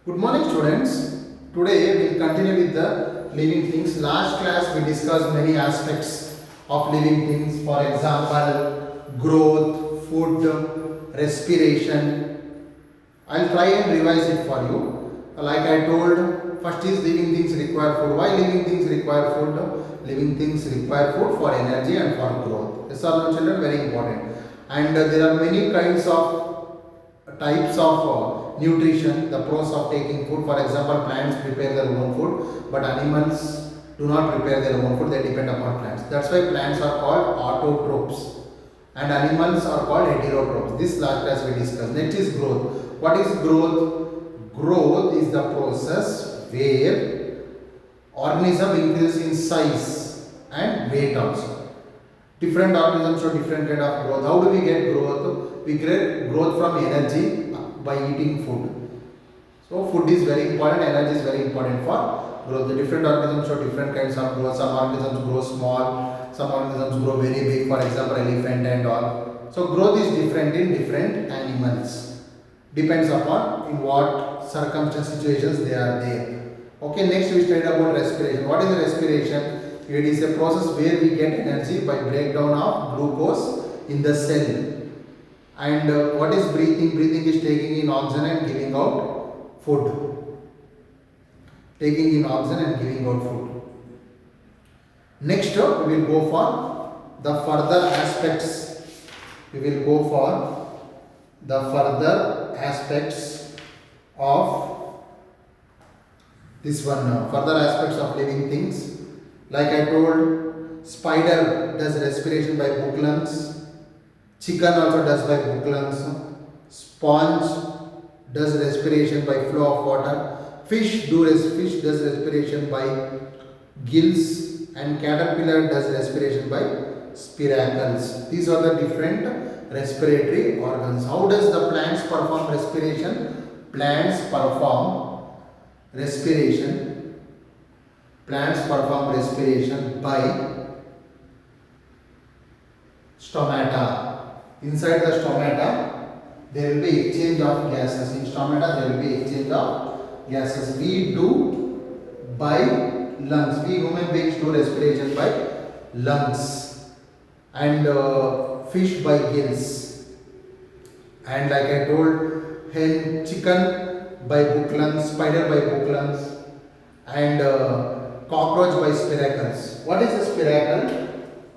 Good morning, students. Today we will continue with the living things. Last class we discussed many aspects of living things. For example, growth, food, respiration. I'll try and revise it for you. Like I told, first is living things require food. Why living things require food? Living things require food for energy and for growth. Yes or no, children? Very important. And there are many kinds of types of nutrition, the pros of taking food. For example, plants prepare their own food, but animals do not prepare their own food, they depend upon plants. That's why plants are called autotrophs and animals are called heterotrophs. This last class we discussed. Next is growth. What is growth? Growth is the process where organism increases in size and weight also. Different organisms show different kind of growth. How do we get growth? We get growth from energy by eating food. So food is very important, energy is very important for growth. The different organisms show different kinds of growth. Some organisms grow small, some organisms grow very big, for example elephant and all. So growth is different in different animals. Depends upon in what circumstance situations they are there. Okay, next we studied about respiration. What is respiration? It is a process where we get energy by breakdown of glucose in the cell. And what is breathing? Breathing is taking in oxygen and giving out food. Taking in oxygen and giving out food. Next we will go for the further aspects. We will go for the further aspects of this one. Further aspects of living things. Like I told, spider does respiration by book lungs. Chicken also does by book lungs. Sponge does respiration by flow of water. Fish does respiration by gills, and caterpillar does respiration by spiracles. These are the different respiratory organs. How does the plants perform respiration? Plants perform respiration by stomata. Inside the stomata, there will be exchange of gases. In stomata, there will be exchange of gases. We do by lungs. We human beings do respiration by lungs, and fish by gills. And like I told, chicken by book lungs, spider by book lungs, and cockroach by spiracles. What is a spiracle?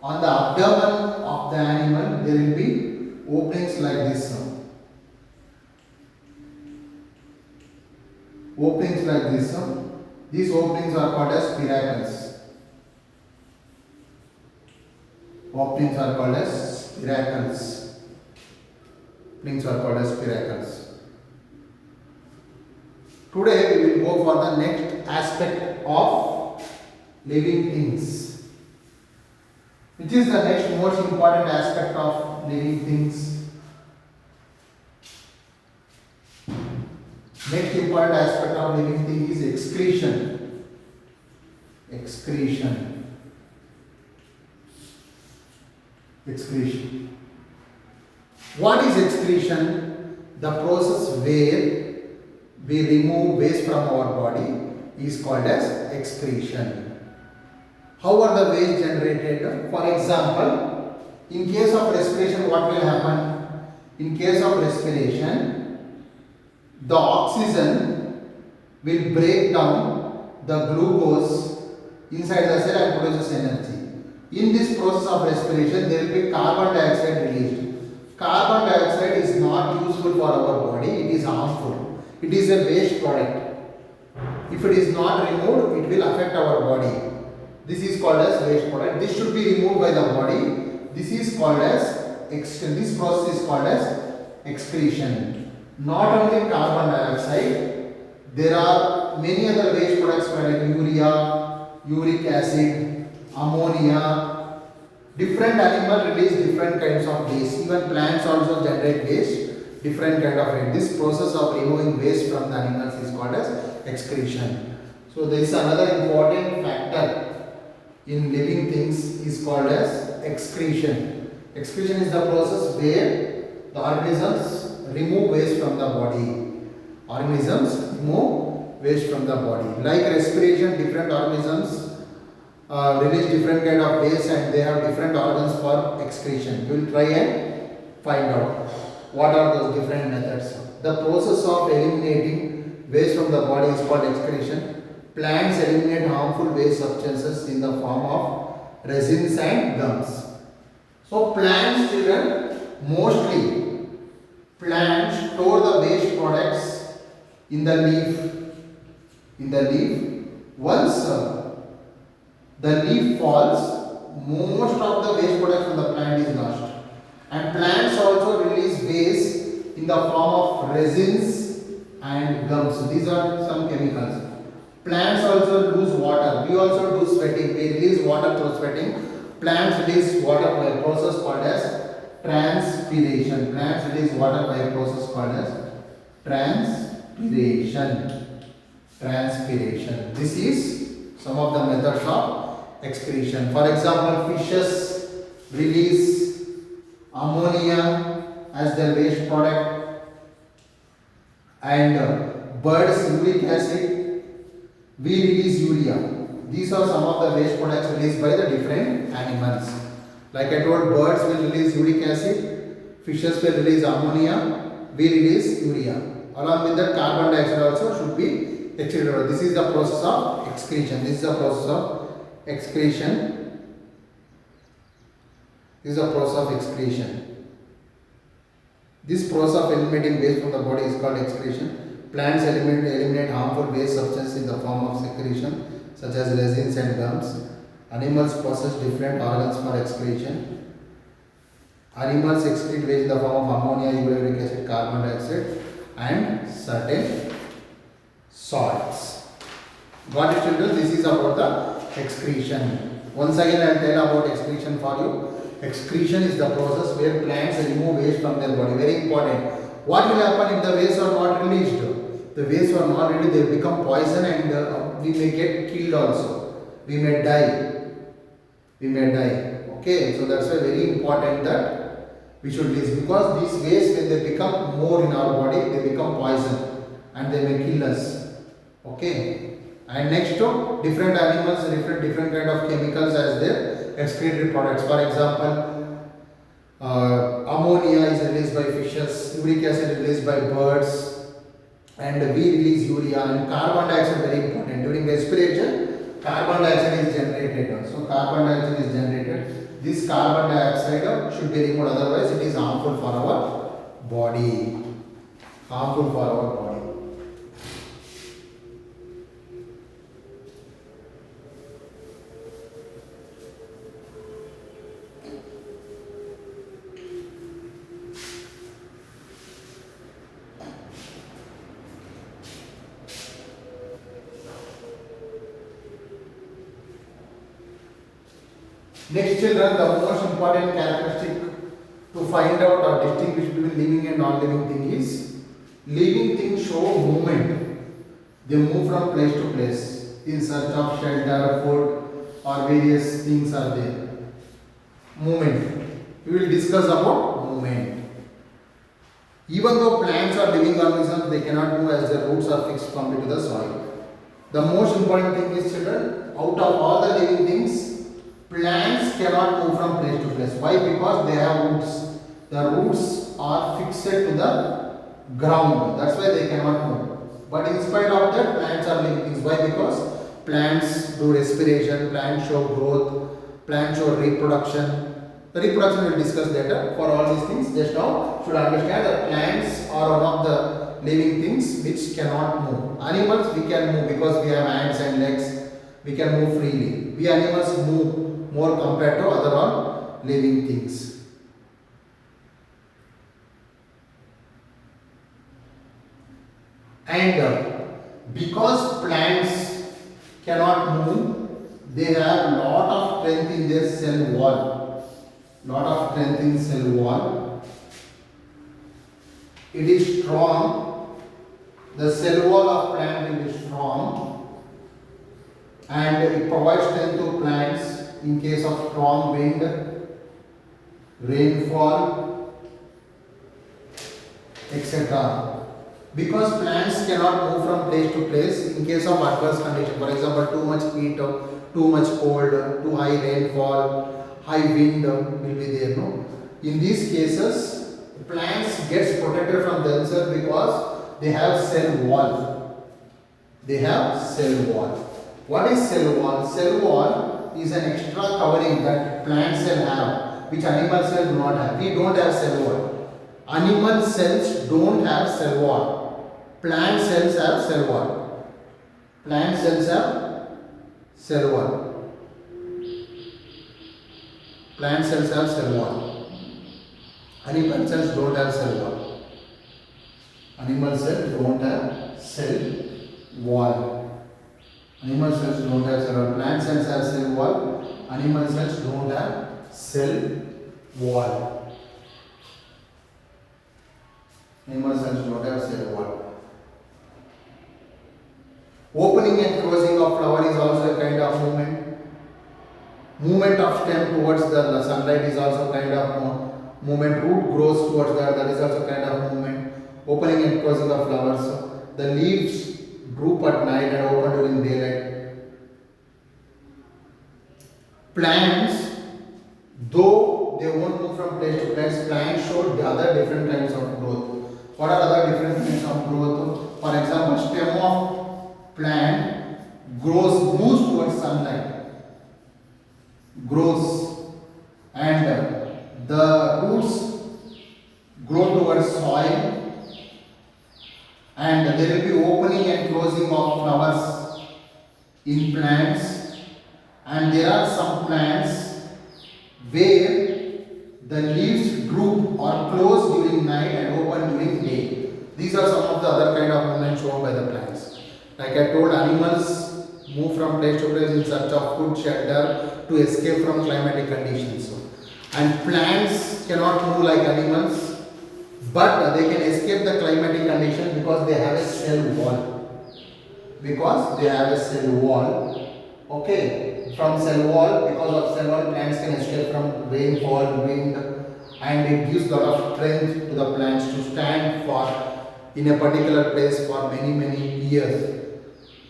On the abdomen of the animal, there will be openings like this. Openings like this. These openings are called as spiracles. Openings are called as spiracles. Openings are called as spiracles. Today we will go for the next aspect of living things. Which is the next most important aspect of living things? Next important aspect of living thing is excretion. Excretion. Excretion. What is excretion? The process where we remove waste from our body is called as excretion. How are the waste generated? For example, in case of respiration, what will happen? In case of respiration, the oxygen will break down the glucose inside the cell and produces energy. In this process of respiration, there will be carbon dioxide released. Carbon dioxide is not useful for our body, it is harmful. It is a waste product. If it is not removed, it will affect our body. This is called as waste product. This should be removed by the body. This is called as this process is called as excretion. Not only carbon dioxide, there are many other waste products like urea, uric acid, ammonia. Different animals release different kinds of waste. Even plants also generate waste, different kind of waste. This process of removing waste from the animals is called as excretion. So this is another important factor in living things is called as excretion. Excretion is the process where the organisms remove waste from the body. organisms remove waste from the body. Like respiration, different organisms release different kind of waste and they have different organs for excretion. We will try and find out what are those different methods. The process of eliminating waste from the body is called excretion. Plants eliminate harmful waste substances in the form of resins and gums. So plants, children, mostly plants store the waste products in the leaf. Once the leaf falls, most of the waste products from the plant is lost. And plants also release waste in the form of resins and gums. So these are some chemicals. Plants also lose water. We also do sweating. We release water through sweating. Plants release water by a process called as transpiration. Plants release water by a process called as transpiration. This is some of the methods of excretion. For example, fishes release ammonia as their waste product, and birds uric acid. We release urea. These are some of the waste products released by the different animals. Like I told, birds will release uric acid, fishes will release ammonia, we release urea. Along with that, carbon dioxide also should be excreted. This is the process of excretion. This is the process of excretion. This process of eliminating waste from the body is called excretion. Plants eliminate harmful waste substances in the form of secretion, such as resins and gums. Animals possess different organs for excretion. Animals excrete waste in the form of ammonia, uric acid, carbon dioxide, and certain salts. Got it, children? This is about the excretion. Once again, I will tell about excretion for you. Excretion is the process where plants remove waste from their body. Very important. What will happen if the waste are not released? The waste are not released, they become poison and we may get killed also. We may die. Okay, so that's why very important that we should release, because these waste, when they become more in our body, they become poison and they may kill us. Okay. And next, different animals, different kind of chemicals as their excreted products. For example, ammonia is released by fishes, uric acid released by birds, and we release urea, and carbon dioxide, very important. During respiration, carbon dioxide is generated. So carbon dioxide is generated. This carbon dioxide should be removed, otherwise it is harmful for our body. Next, children, the most important characteristic to find out or distinguish between living and non-living thing is, living things show movement. They move from place to place in search of shelter, food, or various things are there. Movement. We will discuss about movement. Even though plants are living organisms, they cannot move as their roots are fixed firmly to the soil. The most important thing is, children, out of all the living things, plants cannot move from place to place. Why? Because they have roots. The roots are fixed to the ground. That's why they cannot move. But in spite of that, plants are living things. Why? Because plants do respiration, plants show growth, plants show reproduction. The reproduction we will discuss later. For all these things, just now should understand that plants are one of the living things which cannot move. Animals, we can move because we have hands and legs. We can move freely. We animals move more compared to other all living things. And because plants cannot move, they have lot of strength in their cell wall. It is strong. The cell wall of plant will be strong, and it provides strength to plants in case of strong wind, rainfall, etc. Because plants cannot move from place to place in case of adverse condition. For example, too much heat, too much cold, too high rainfall, high wind will be there. No, in these cases, plants gets protected from themselves because they have cell wall. They have cell wall. What is cell wall? Cell wall is an extra covering that plant cell have, which animal cell do not have. We don't have cell wall. Animal cells don't have cell wall. Plant cells have cell wall. Plant cells have cell wall. Plant cells have cell wall. Animal cells don't have cell wall. Animal cells don't have cell wall. Animal cells don't have cell wall. Plant cells have cell wall. Animal cells don't have cell wall. Animal cells don't have cell wall. Opening and closing of flower is also a kind of movement. Movement of stem towards the sunlight is also kind of movement. Root grows towards that is also kind of movement. Opening and closing of flowers. The leaves droop at night and open during daylight. Plants, though they won't move from place to place, plants show the other different kinds of growth. What are other different kinds of growth? For example, stem of plant moves towards sunlight, grows, and the roots grow towards soil, and there will be opening and closing of flowers in plants, and there are some plants where the leaves droop or close during night and open during day. These are some of the other kind of movements shown by the plants. Like I told, animals move from place to place in search of food, shelter, to escape from climatic conditions. And plants cannot move like animals, but they can escape the climatic condition because they have a cell wall. Because they have a cell wall. Okay, from cell wall, because of cell wall, plants can escape from rainfall, wind, and it gives a lot of strength to the plants to stand for in a particular place for many years.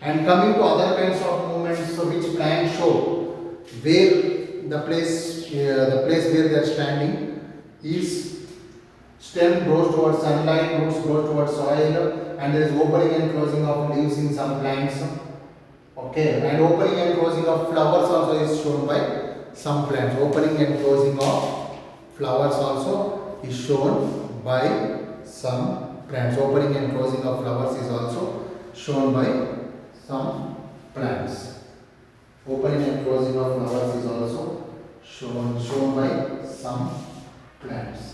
And coming to other kinds of movements, which plants show, where the place where they are standing is stem grows towards sunlight, roots grow towards soil, and there is opening and closing of leaves in some plants. Okay, and opening and closing of flowers also is shown by some plants. Opening and closing of flowers also is shown by some plants. Opening and closing of flowers is also shown by some plants. Opening and closing of flowers is also shown by some plants.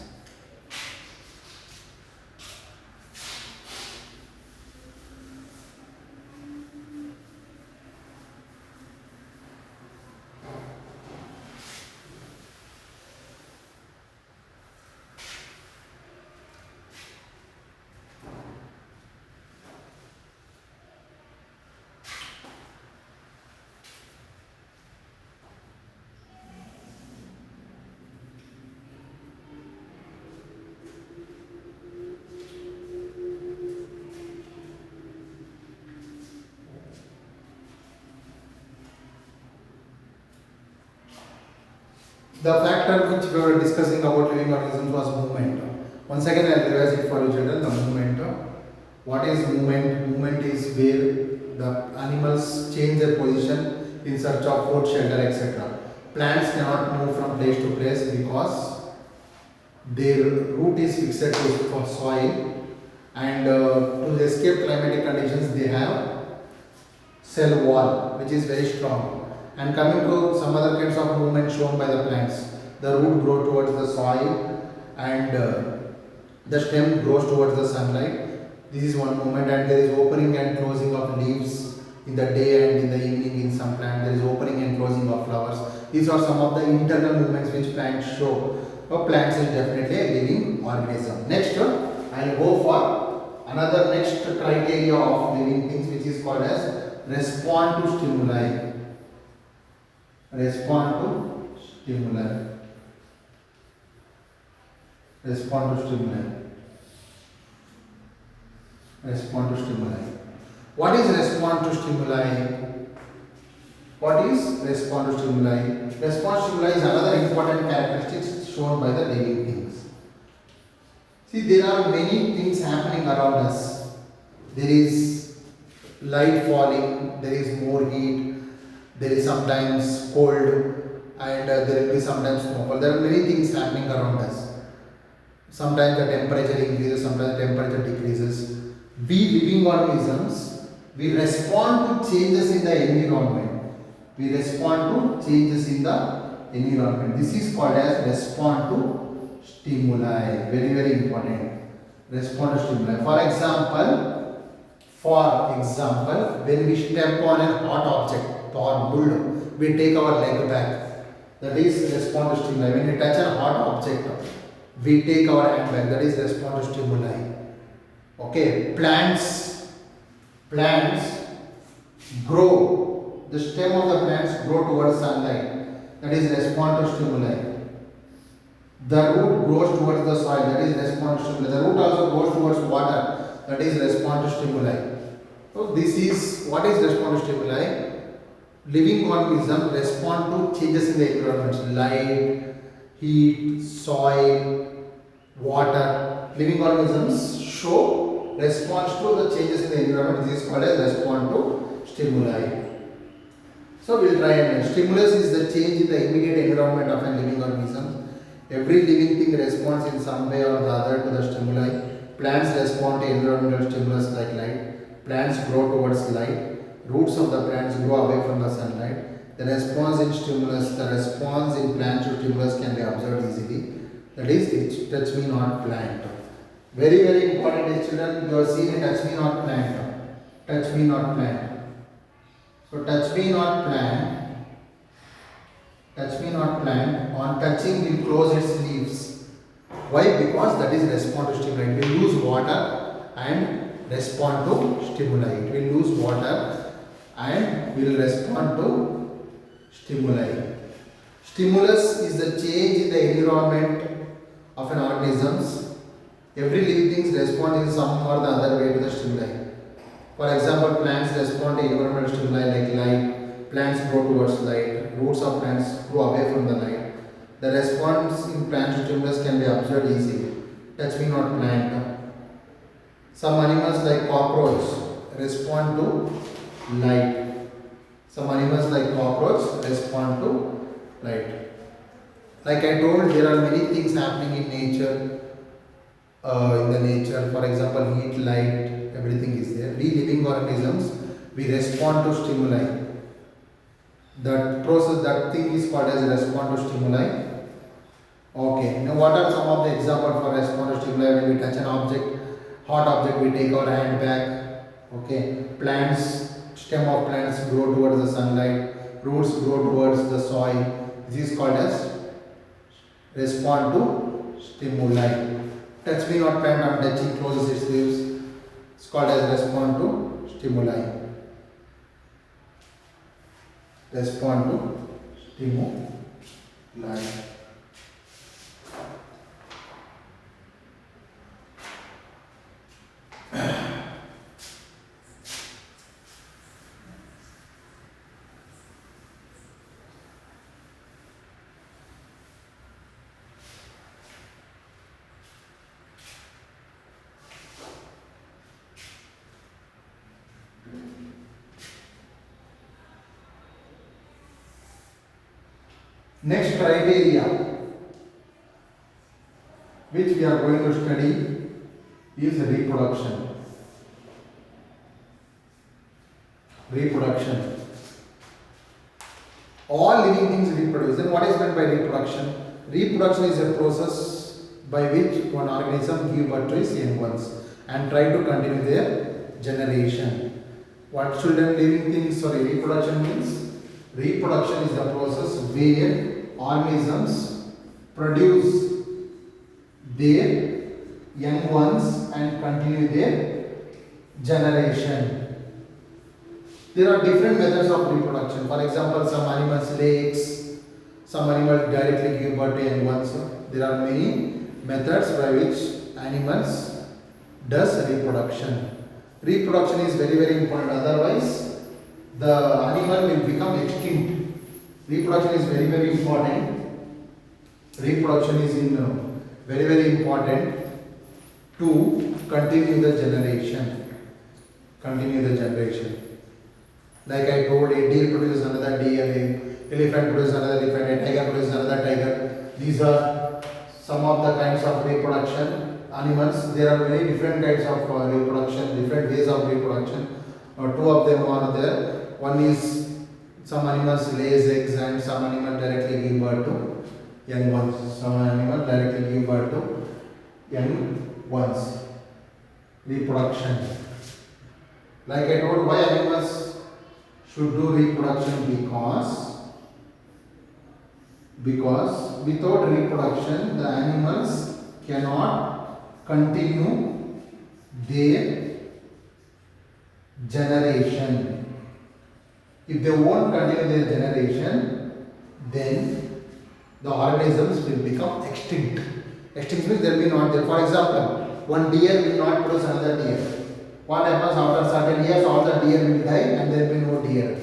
The factor which we were discussing about living organisms was movement. Once again I will revise it for you children. The movement. What is movement? Movement is where the animals change their position in search of food, shelter, etc. Plants cannot move from place to place because their root is fixed to soil, and to escape climatic conditions they have cell wall which is very strong. And coming to some other kinds of movement shown by the plants, the root grows towards the soil, and the stem grows towards the sunlight. This is one movement. And there is opening and closing of leaves in the day and in the evening in some plants. There is opening and closing of flowers. These are some of the internal movements which plants show. Plants is definitely a living organism. Next, I will go for another next criteria of living things, which is called as respond to stimuli. Respond to stimuli. Respond to stimuli. Respond to stimuli. What is respond to stimuli? What is response to stimuli? Response to stimuli is another important characteristic shown by the living things. See, there are many things happening around us. There is light falling, there is more heat, there is sometimes cold, and there will be sometimes snowfall. There are many things happening around us. Sometimes the temperature increases, sometimes the temperature decreases. We living organisms, we respond to changes in the environment. We respond to changes in the environment. This is called as respond to stimuli. Very, very important. Respond to stimuli. For example, when we step on a hot object or bull, we take our leg back. That is respond to stimuli. When we touch a hot object, we take our hand back. That is respond to stimuli. Okay, plants grow. The stem of the plants grow towards sunlight. That is respond to stimuli. The root grows towards the soil. That is respond to stimuli. The root also goes towards water. That is respond to stimuli. So this is what is respond to stimuli. Living organisms respond to changes in the environment. Light, heat, soil, water. Living organisms show response to the changes in the environment. This is called as respond to stimuli. So we will try and stimulus is the change in the immediate environment of a living organism. Every living thing responds in some way or the other to the stimuli. Plants respond to environmental stimulus like light. Plants grow towards light. Roots of the plants grow away from the sunlight. The response in plants to stimulus can be observed easily. That is, touch me not plant. Very, very important is children, you have seen it, touch me not plant. Touch me not plant. So touch me not plant. Touch me not plant. On touching will close its leaves. Why? Because that is respond to stimuli. It will lose water and respond to stimuli. It will lose water and will respond to stimuli. Stimulus is the change in the environment of an organism. Every living thing responds in some or the other way to the stimuli. For example, plants respond to environmental stimuli like light. Plants grow towards light. Roots of plants grow away from the light. The response in plant to stimulus can be observed easily. Touch me not plant. Some animals like cockroach respond to light. Some animals like cockroach respond to light. Like I told, there are many things happening in nature. For example, heat, light, everything is there. We living organisms, we respond to stimuli. That thing is called as respond to stimuli. Okay, now what are some of the examples for respond to stimuli? When we touch an object, hot object, we take our hand back. Okay, stem of plants grow towards the sunlight, roots grow towards the soil. This is called as respond to stimuli. Touch me not plant on touching closes its leaves. It's called as respond to stimuli. Respond to stimuli. Next criteria which we are going to study is reproduction. Reproduction. All living things reproduce. Then what is meant by reproduction? Reproduction is a process by which one organism gives birth to its young ones and try to continue their generation. What children living things, reproduction means? Reproduction is the process where organisms produce their young ones and continue their generation. There are different methods of reproduction. For example, some animals lay eggs, some animals directly give birth to young ones. There are many methods by which animals does reproduction. Reproduction is very very important. Otherwise, the animal will become extinct. Reproduction is very very important. Reproduction is very very important to continue the generation. Continue the generation. Like I told, a deer produces another deer, a elephant produces another elephant, a tiger produces another tiger. These are some of the kinds of reproduction. Animals, there are many different kinds of reproduction, different ways of reproduction. Two of them are there. One is some animals lays eggs and some animals directly give birth to young ones. Some animals directly give birth to young ones. Reproduction. Like I told, why animals should do reproduction? Because without reproduction the animals cannot continue their generation. If they won't continue their generation, then the organisms will become extinct. Extinct means they will be not there. For example, one deer will not produce another deer. What happens after certain years? All the deer will die and there will be no deer.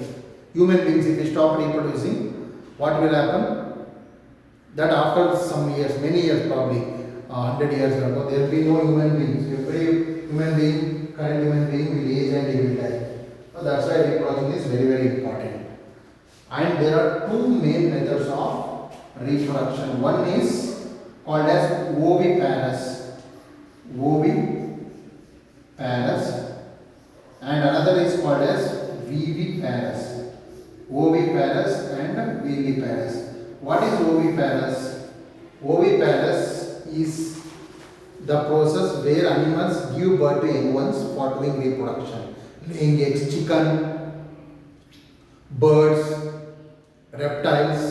Human beings, if we stop reproducing, what will happen? That after some years, many years probably, 100 years ago, there will be no human beings. Every human being, current human being will age and he will die. So that's why reproduction is very very important. And there are two main methods of reproduction. One is called as oviparous. Oviparous. And another is called as viviparous. Oviparous and viviparous. What is oviparous? Oviparous is the process where animals give birth to young ones for doing reproduction. Laying eggs, chicken, birds, reptiles,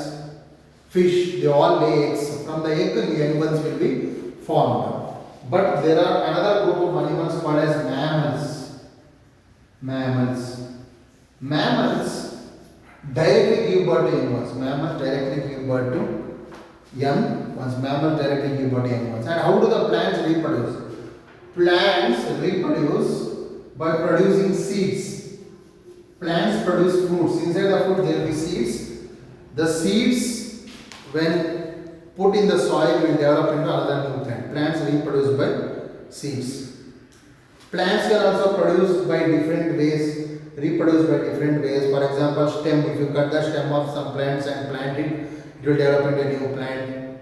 fish, they all lay eggs. From the egg, the young ones will be formed. But there are another group of animals called as mammals. Mammals directly give birth to young ones. Mammals directly give birth to young ones. Mammals directly give birth to young ones. And how do the plants reproduce? Plants reproduce by producing seeds. Plants produce fruits. Inside the fruit there will be seeds. The seeds, when put in the soil, will develop into another new plant. Plants reproduce by seeds. Plants can also produce by different ways. Reproduce by different ways. For example, stem. If you cut the stem of some plants and plant it, it will develop into a new plant.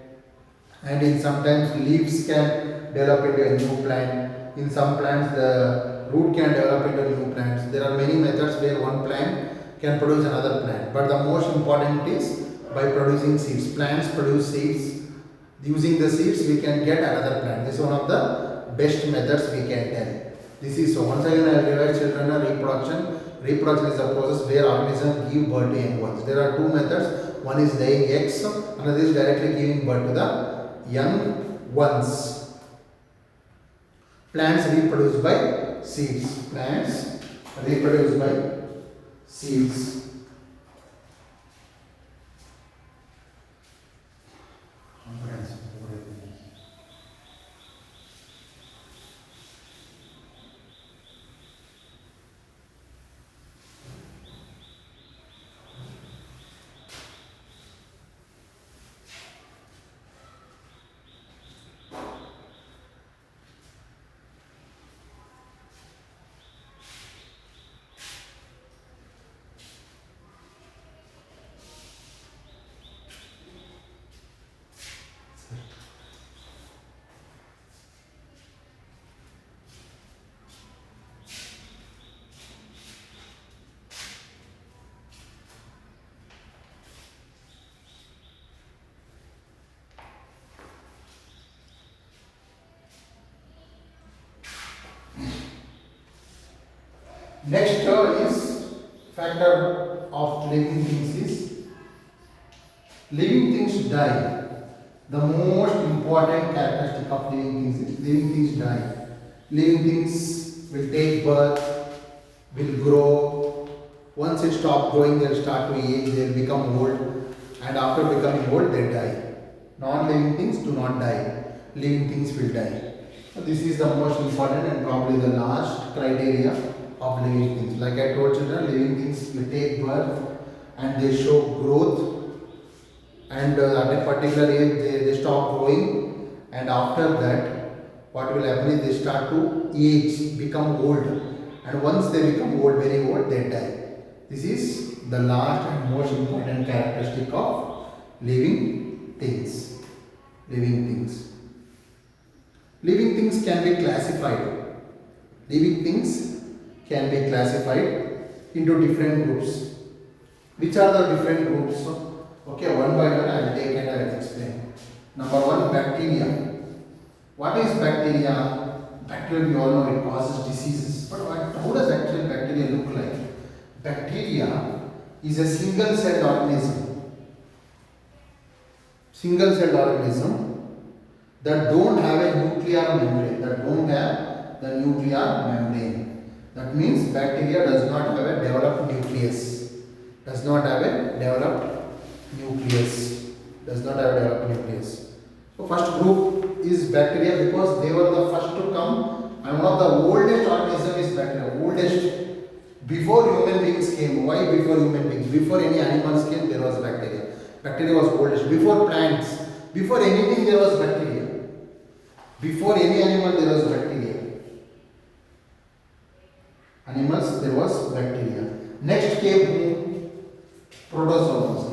And in sometimes leaves can develop into a new plant. In some plants the root can develop into new plants. There are many methods where one plant can produce another plant. But the most important is by producing seeds. Plants produce seeds. Using the seeds we can get another plant. This is one of the best methods we can tell. This is so. Once again I will revise children reproduction. Reproduction is a process where organisms give birth to young ones. There are two methods. One is laying eggs, another is directly giving birth to the young ones. Plants reproduce by seeds. Plants reproduce by seeds. Next is factor of living things is living things die. The most important characteristic of living things is living things die. Living things will take birth, will grow. Once it stops growing, they will start to age, they will become old, and after becoming old, they die. Non-living things do not die. Living things will die. So this is the most important and probably the last criteria of living things. Like I told children, living things will take birth and they show growth, and at a particular age they stop growing, and after that what will happen is they start to age, become old, and once they become old, very old, they die. This is the last and most important characteristic of living things. Living things. Living things can be classified. Living things can be classified into different groups. Which are the different groups? Okay, one by one I will take and I will explain. Number one, bacteria. What is bacteria? Bacteria, we all know it causes diseases. But how does actually bacteria look like? Bacteria is a single-celled organism. Single-celled organism that don't have a nuclear membrane. That means bacteria does not have a developed nucleus. So first group is bacteria because they were the first to come, and one of the oldest organism is bacteria. Oldest. Before human beings came. Why before human beings? Before any animals came, there was bacteria. Bacteria was oldest. Before plants, before anything, there was bacteria. Before any animal, there was bacteria. Animals, there was bacteria. Next came protozoans.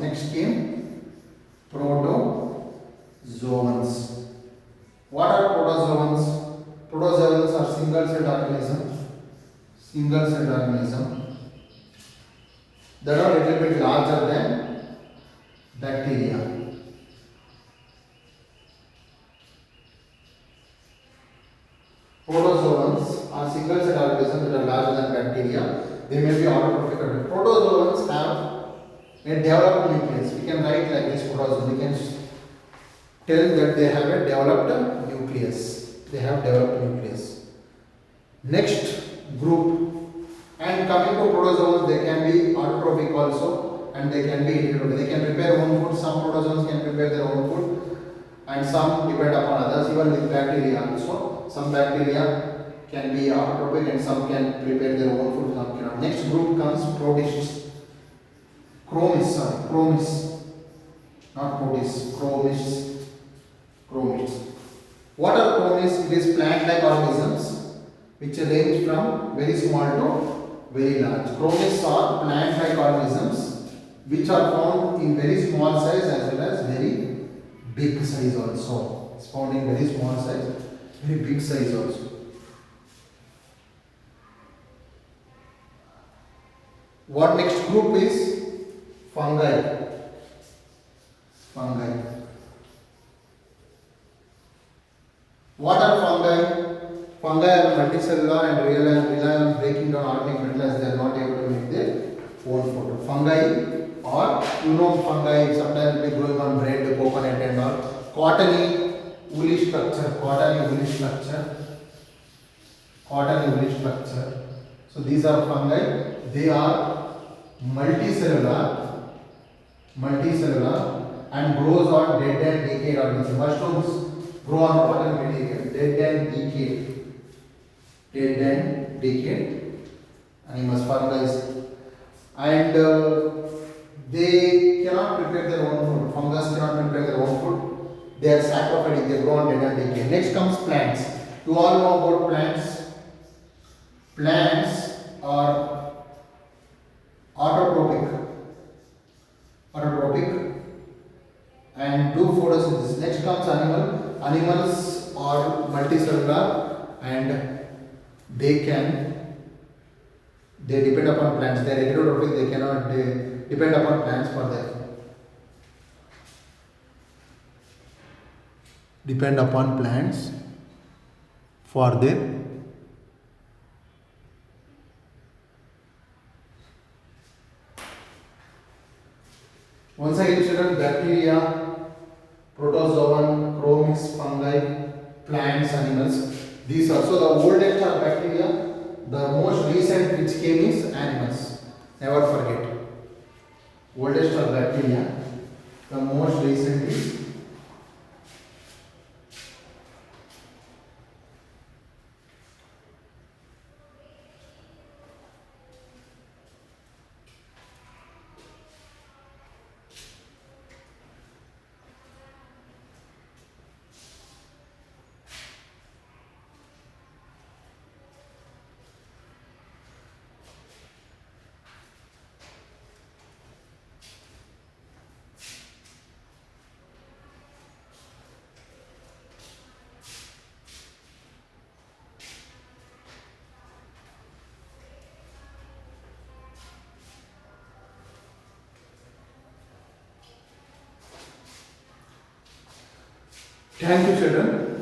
Protozoans. What are protozoans? Protozoans are single-celled organisms. That are a little bit larger than bacteria. Protozoans are single-celled organisms that are larger than bacteria. They may be autotrophic. Protozoans have a developed nucleus. We can write like this protozoan. We can tell that they have a developed nucleus. Next group, and coming to protozoans, they can be autotrophic also, and they can be heterotrophic. They can prepare own food. Some protozoans can prepare their own food, and some depend upon others. Even with bacteria also, some bacteria can be autotrophic and some can prepare their own food, some cannot. Next group comes protists. Chromists. What are chromists? It is plant-like organisms which range from very small to very large. Chromists are plant-like organisms which are found in very small size as well as very big size also. It's found in very small size, very big size also. What next group is? Fungi. What are fungi? Fungi are multicellular and rely on breaking down organic matter as they are not able to make their own food. Fungi, or fungi sometimes will be growing on bread, coconut and all. Cottony woolly structure. So these are fungi. They are multicellular and grows on dead and decayed organisms. Mushrooms grow on cotton material, dead and decayed animals, fungi, and they cannot prepare their own food. Fungus cannot prepare their own food. They are saprophytic. They grow on dead and decayed. Next comes plants. You all know about plants. Plants are autotrophic and do photosynthesis. Next comes animal. Animals are multicellular and they depend upon plants. They are heterotrophic. They cannot depend upon plants for their Once again, children, bacteria, protozoan, chromists, fungi, plants, animals. These are so the oldest are bacteria. The most recent which came is animals. Never forget. Oldest are bacteria. The most recent is Thank you, children.